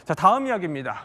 자, 다음 이야기입니다.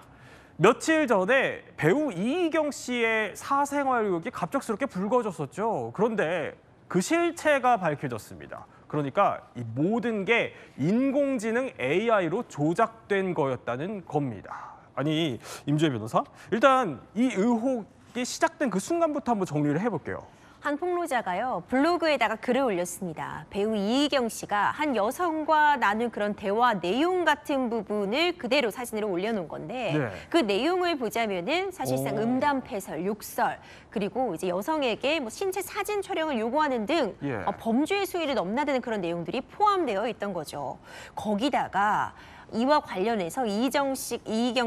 며칠 전에 배우 이희경 씨의 사생활 의혹이 갑작스럽게 불거졌었죠. 그런데 그 실체가 밝혀졌습니다. 그러니까 이 모든 게 인공지능 AI로 조작된 거였다는 겁니다. 아니, 임주혜 변호사, 일단 이 의혹이 시작된 그 순간부터 한번 정리를 해볼게요. 한 폭로자가요, 블로그에다가 글을 올렸습니다. 배우 이희경 씨가 한 여성과 나눈 그런 대화 내용 같은 부분을 그대로 사진으로 올려놓은 건데 네. 그 내용을 보자면은 사실상 음담패설, 욕설, 그리고 이제 여성에게 뭐 신체 사진 촬영을 요구하는 등 예. 범죄의 수위를 넘나드는 그런 내용들이 포함되어 있던 거죠. 거기다가 이와 관련해서 이희경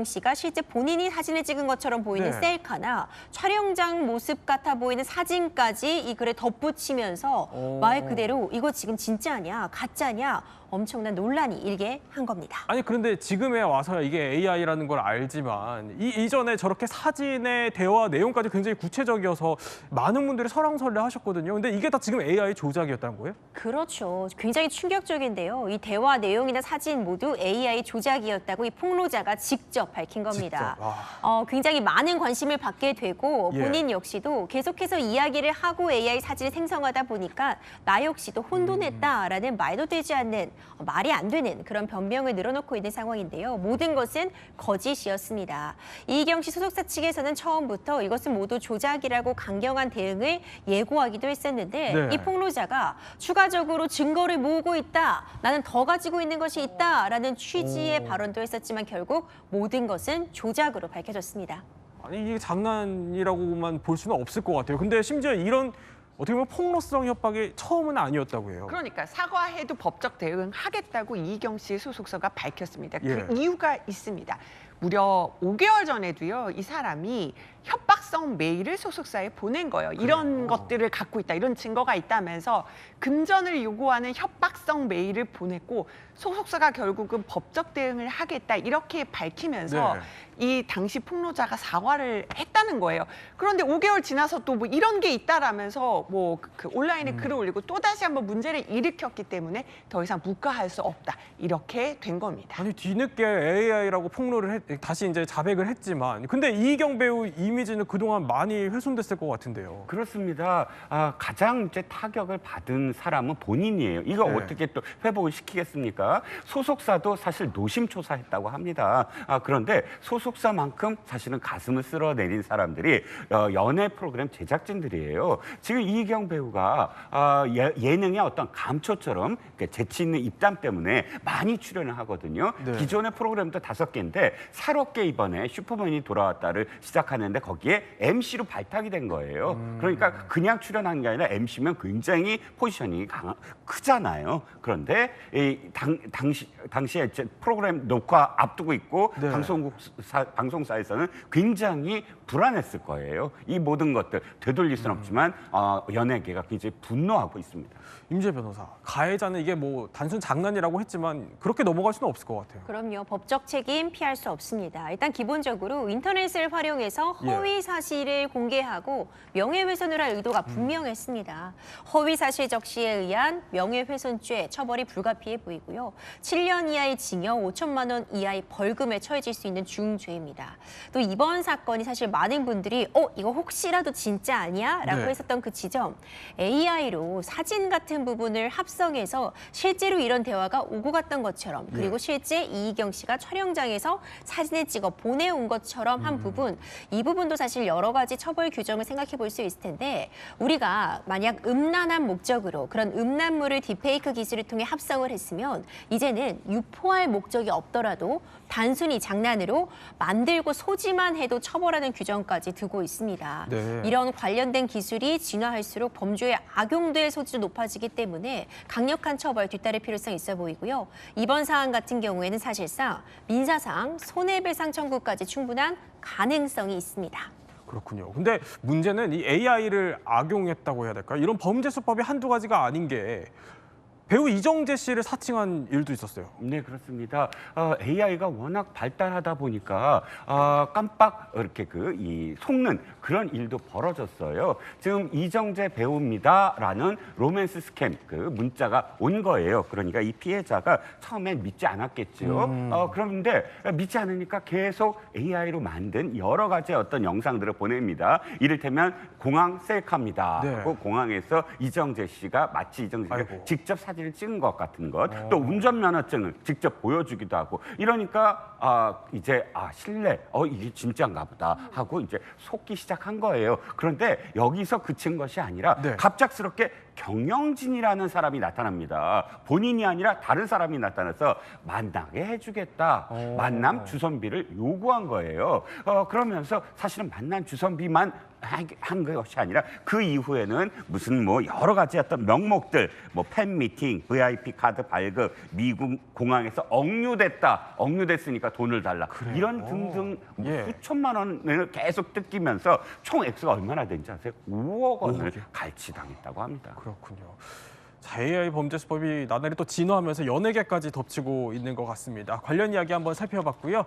씨가 실제 본인이 사진을 찍은 것처럼 보이는 네. 셀카나 촬영장 모습 같아 보이는 사진까지 이 글에 덧붙이면서 말 그대로 이거 지금 진짜냐, 가짜냐 엄청난 논란이 일게 한 겁니다. 아니, 그런데 지금에 와서야 이게 AI라는 걸 알지만 이전에 저렇게 사진의 대화 내용까지 굉장히 구체적이어서 많은 분들이 설왕설래 하셨거든요. 근데 이게 다 지금 AI 조작이었다는 거예요? 그렇죠. 굉장히 충격적인데요. 이 대화 내용이나 사진 모두 AI 조작이었다고 이 폭로자가 직접 밝힌 겁니다. 굉장히 많은 관심을 받게 되고 예. 본인 역시도 계속해서 이야기를 하고 AI 사진을 생성하다 보니까 나 역시도 혼돈했다라는 말도 되지 않는 말이 안 되는 그런 변명을 늘어놓고 있는 상황인데요. 모든 것은 거짓이었습니다. 이희경 씨 소속사 측에서는 처음부터 이것은 모두 조작이라고 강경한 대응을 예고하기도 했었는데 네. 이 폭로자가 추가적으로 증거를 모으고 있다. 나는 더 가지고 있는 것이 있다라는 취지의 발언도 했었지만 결국 모든 것은 조작으로 밝혀졌습니다. 아니, 이게 장난이라고만 볼 수는 없을 것 같아요. 근데 심지어 이런 어떻게 보면 폭로성 협박이 처음은 아니었다고 해요. 그러니까 사과해도 법적 대응하겠다고 이희경 씨 소속사가 밝혔습니다. 예. 그 이유가 있습니다. 무려 5개월 전에도요, 이 사람이 협박성 메일을 소속사에 보낸 거예요. 이런 것들을 갖고 있다, 이런 증거가 있다면서 금전을 요구하는 협박성 메일을 보냈고 소속사가 결국은 법적 대응을 하겠다 이렇게 밝히면서 네. 이 당시 폭로자가 사과를 했다는 거예요. 그런데 5개월 지나서 또 뭐 이런 게 있다라면서 뭐 그 온라인에 글을 올리고 또 다시 한번 문제를 일으켰기 때문에 더 이상 묵과할 수 없다 이렇게 된 겁니다. 아니, 뒤늦게 AI라고 폭로를 다시 이제 자백을 했지만 근데 이희경 배우 이미지는 그동안 많이 훼손됐을 것 같은데요. 그렇습니다. 가장 이제 타격을 받은 사람은 본인이에요. 이거 네. 어떻게 또 회복을 시키겠습니까? 소속사도 사실 노심초사했다고 합니다. 그런데 소속사만큼 사실은 가슴을 쓸어내린 사람들이 연예 프로그램 제작진들이에요. 지금 이희경 배우가 예능의 어떤 감초처럼 재치 있는 입담 때문에 많이 출연을 하거든요. 네. 기존의 프로그램도 5개인데 새롭게 이번에 슈퍼맨이 돌아왔다를 시작하는데 거기에 MC로 발탁이 된 거예요. 그러니까 그냥 출연한 게 아니라 MC면 굉장히 포지션이 크잖아요. 그런데 당시에 프로그램 녹화 앞두고 있고 네. 방송사에서는 굉장히 불안했을 거예요. 이 모든 것들 되돌릴 수는 없지만 연예계가 굉장히 분노하고 있습니다. 임주혜 변호사, 가해자는 이게 뭐 단순 장난이라고 했지만 그렇게 넘어갈 수는 없을 것 같아요. 그럼요. 법적 책임 피할 수 없습니다. 일단 기본적으로 인터넷을 활용해서 허위 사실을 공개하고 명예훼손을 할 의도가 분명했습니다. 허위 사실 적시에 의한 명예훼손죄 처벌이 불가피해 보이고요. 7년 이하의 징역, 5천만 원 이하의 벌금에 처해질 수 있는 중죄입니다. 또 이번 사건이 사실 많은 분들이 이거 혹시라도 진짜 아니야? 라고 네. 했었던 그 지점, AI로 사진 같은 부분을 합성해서 실제로 이런 대화가 오고 갔던 것처럼 그리고 실제 이희경 씨가 촬영장에서 사진을 찍어 보내온 것처럼 한 부분, 이 부분도 사실 여러 가지 처벌 규정을 생각해 볼 수 있을 텐데 우리가 만약 음란한 목적으로 그런 음란물을 딥페이크 기술을 통해 합성을 했으면 이제는 유포할 목적이 없더라도 단순히 장난으로 만들고 소지만 해도 처벌하는 규정까지 두고 있습니다. 네. 이런 관련된 기술이 진화할수록 범죄에 악용될 소지도 높아지기 때문에 강력한 처벌 뒤따를 필요성이 있어 보이고요. 이번 사안 같은 경우에는 사실상 민사상 손해배상 청구까지 충분한 가능성이 있습니다. 그렇군요. 근데 문제는 이 AI를 악용했다고 해야 될까요? 이런 범죄 수법이 한두 가지가 아닌 게 배우 이정재 씨를 사칭한 일도 있었어요. 네, 그렇습니다. AI가 워낙 발달하다 보니까 깜빡 이렇게 이 속는 그런 일도 벌어졌어요. 지금 이정재 배우입니다라는 로맨스 스캠 문자가 온 거예요. 그러니까 이 피해자가 처음엔 믿지 않았겠죠. 그런데 믿지 않으니까 계속 AI로 만든 여러 가지 어떤 영상들을 보냅니다. 이를테면 공항 셀카입니다. 네. 하고 공항에서 이정재 씨가 마치 이정재 씨가 아이고. 직접 사진을 찍은 것 같은 것, 또 운전면허증을 직접 보여주기도 하고 이러니까 이제 신뢰, 이게 진짜인가 보다 하고 이제 속기 시작한 거예요. 그런데 여기서 그친 것이 아니라 네. 갑작스럽게 경영진이라는 사람이 나타납니다. 본인이 아니라 다른 사람이 나타나서 만나게 해주겠다. 만남 주선비를 요구한 거예요. 그러면서 사실은 만남 주선비만 한 것이 아니라 그 이후에는 무슨 뭐 여러 가지 어떤 명목들, 뭐 팬미팅, VIP 카드 발급, 미국 공항에서 억류됐으니까 돈을 달라. 이런 등등 예. 수천만 원을 계속 뜯기면서 총 액수가 얼마나 된지 아세요? 5억 원을 5억이요? 갈취당했다고 합니다. 그렇군요. 자, AI 범죄 수법이 나날이 또 진화하면서 연예계까지 덮치고 있는 것 같습니다. 관련 이야기 한번 살펴봤고요.